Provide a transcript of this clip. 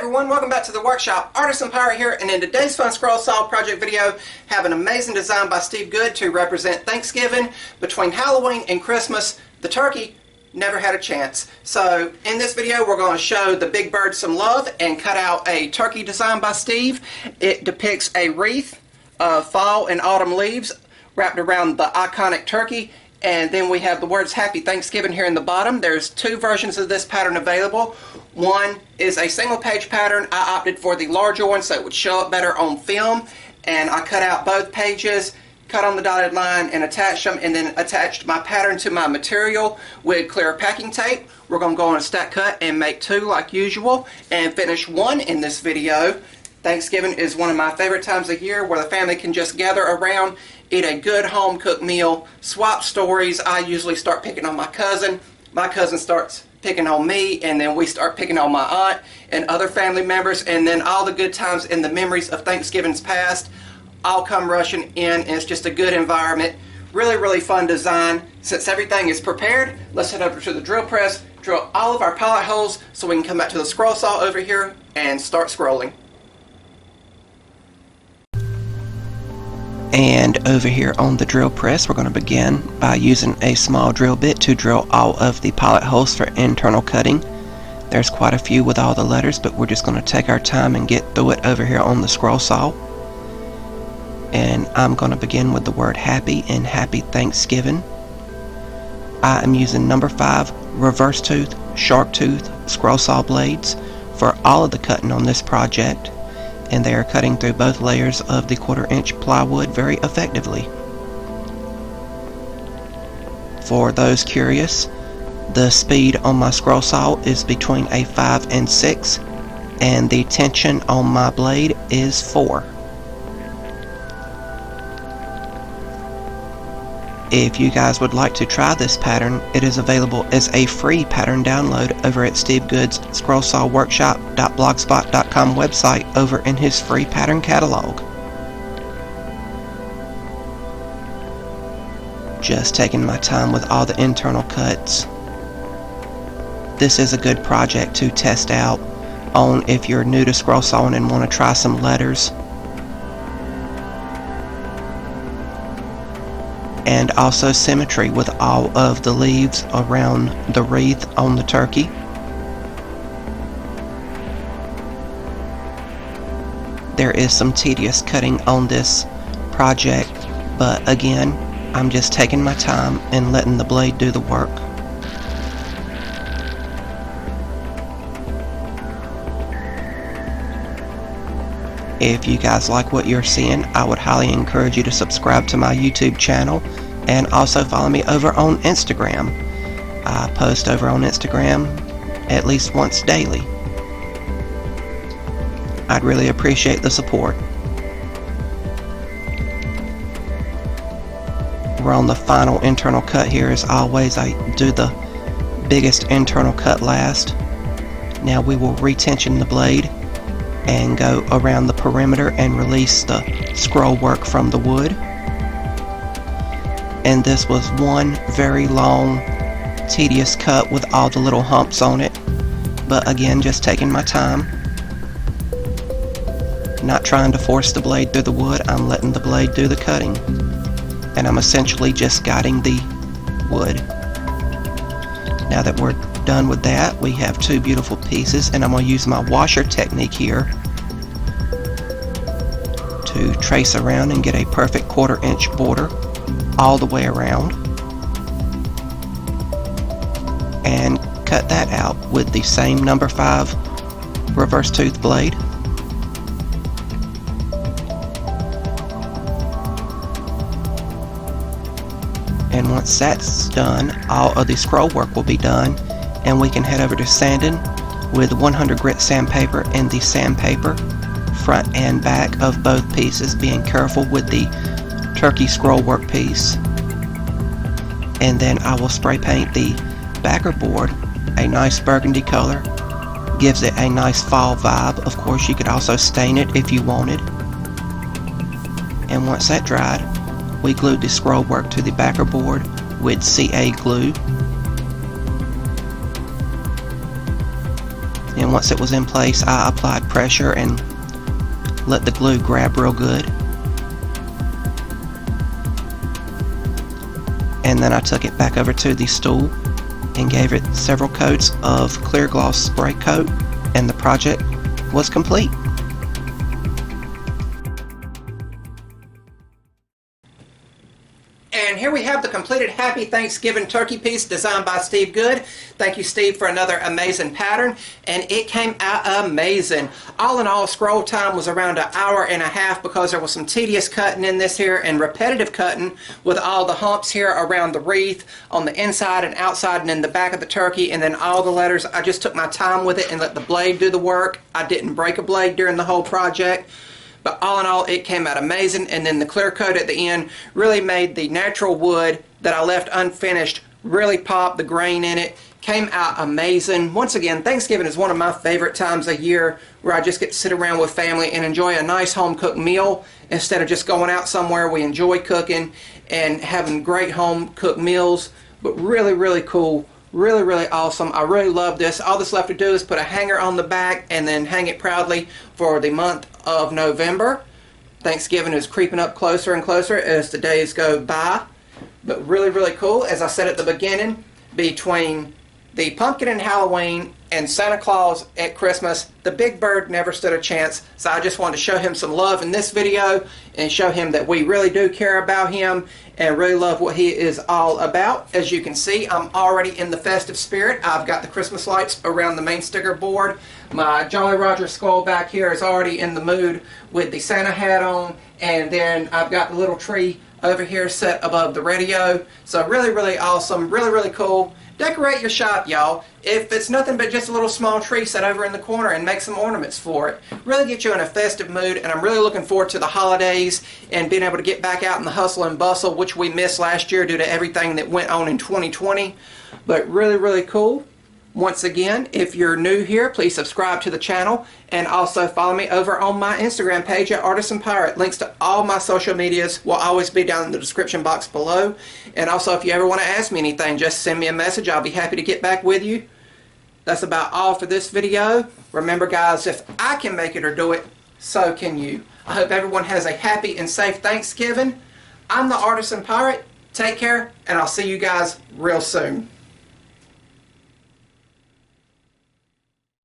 everyone, welcome back to the workshop. Artisan Pirate here, and in today's fun scroll saw project video, have an amazing design by Steve Good to represent Thanksgiving. Between Halloween and Christmas, the turkey never had a chance. So in this video we're going to show the big bird some love and cut out a turkey design by Steve. It depicts a wreath of fall and autumn leaves wrapped around the iconic turkey. And then we have the words Happy Thanksgiving here in the bottom. There's two versions of this pattern available. One is a single page pattern. I opted for the larger one so it would show up better on film. And I cut out both pages, cut on the dotted line and attached them, and then attached my pattern to my material with clear packing tape. We're going to go on a stack cut and make two like usual and finish one in this video. Thanksgiving is one of my favorite times of year where the family can just gather around, eat a good home cooked meal, swap stories. I usually start picking on my cousin starts picking on me, and then we start picking on my aunt and other family members, and then all the good times and the memories of Thanksgiving's past all come rushing in, and it's just a good environment. Really fun design. Since everything is prepared, let's head over to the drill press, drill all of our pilot holes so we can come back to the scroll saw over here and start scrolling. And over here on the drill press, we're going to begin by using a small drill bit to drill all of the pilot holes for internal cutting. There's quite a few with all the letters, but we're just going to take our time and get through it over here on the scroll saw. And I'm going to begin with the word happy and Happy Thanksgiving. I am using number 5 reverse tooth, shark tooth scroll saw blades for all of the cutting on this project. And they are cutting through both layers of the 1/4 inch plywood very effectively. For those curious, the speed on my scroll saw is between a 5 and 6, and the tension on my blade is 4. If you guys would like to try this pattern, it is available as a free pattern download over at Steve Good's scrollsawworkshop.blogspot.com website over in his free pattern catalog. Just taking my time with all the internal cuts. This is a good project to test out on if you're new to scroll sawing and want to try some letters. And also symmetry with all of the leaves around the wreath on the turkey. There is some tedious cutting on this project, but again, I'm just taking my time and letting the blade do the work. If you guys like what you're seeing, I would highly encourage you to subscribe to my YouTube channel and also follow me over on Instagram. I post over on Instagram at least once daily. I'd really appreciate the support. We're on the final internal cut here. As always, I do the biggest internal cut last. Now we will retension the blade and go around the perimeter and release the scroll work from the wood. And this was one very long, tedious cut with all the little humps on it, but again, just taking my time, not trying to force the blade through the wood. I'm letting the blade do the cutting, and I'm essentially just guiding the wood. Now that we're done with that, we have two beautiful pieces, and I'm going to use my washer technique here to trace around and get a perfect 1/4 inch border all the way around, and cut that out with the same number 5 reverse tooth blade. And once that's done, all of the scroll work will be done, and we can head over to sanding with 100 grit sandpaper and the sandpaper front and back of both pieces, being careful with the turkey scroll work piece. And then I will spray paint the backer board a nice burgundy color. Gives it a nice fall vibe. Of course, you could also stain it if you wanted. And once that dried, we glued the scroll work to the backer board with CA glue. And once it was in place, I applied pressure and let the glue grab real good. And then I took it back over to the stool and gave it several coats of clear gloss spray coat, and the project was complete. And here we have the completed Happy Thanksgiving turkey piece designed by Steve Good. Thank you, Steve, for another amazing pattern, and it came out amazing. All in all, scroll time was around an hour and a half because there was some tedious cutting in this here and repetitive cutting with all the humps here around the wreath on the inside and outside and in the back of the turkey, and then all the letters. I just took my time with it and let the blade do the work. I didn't break a blade during the whole project. But all in all, it came out amazing, and then the clear coat at the end really made the natural wood that I left unfinished really pop. The grain in it came out amazing. Once again, Thanksgiving is one of my favorite times of year where I just get to sit around with family and enjoy a nice home-cooked meal instead of just going out somewhere. We enjoy cooking and having great home-cooked meals, but really, really cool. Really, really awesome. I really love this. All that's left to do is put a hanger on the back and then hang it proudly for the month of November. Thanksgiving is creeping up closer and closer as the days go by. But really, really cool. As I said at the beginning, between the pumpkin and Halloween and Santa Claus at Christmas, the big bird never stood a chance. So I just wanted to show him some love in this video and show him that we really do care about him and really love what he is all about. As you can see, I'm already in the festive spirit. I've got the Christmas lights around the main sticker board. My Jolly Roger skull back here is already in the mood with the Santa hat on, and then I've got the little tree over here set above the radio. So really, really awesome, really, really cool. Decorate your shop, y'all. If it's nothing but just a little small tree set over in the corner, and make some ornaments for it. Really get you in a festive mood, and I'm really looking forward to the holidays and being able to get back out in the hustle and bustle, which we missed last year due to everything that went on in 2020. But really, really cool. Once again, if you're new here, please subscribe to the channel and also follow me over on my Instagram page at Artisan Pirate. Links to all my social medias will always be down in the description box below. And also, if you ever want to ask me anything, just send me a message. I'll be happy to get back with you. That's about all for this video. Remember, guys, if I can make it or do it, so can you. I hope everyone has a happy and safe Thanksgiving. I'm the Artisan Pirate. Take care, and I'll see you guys real soon.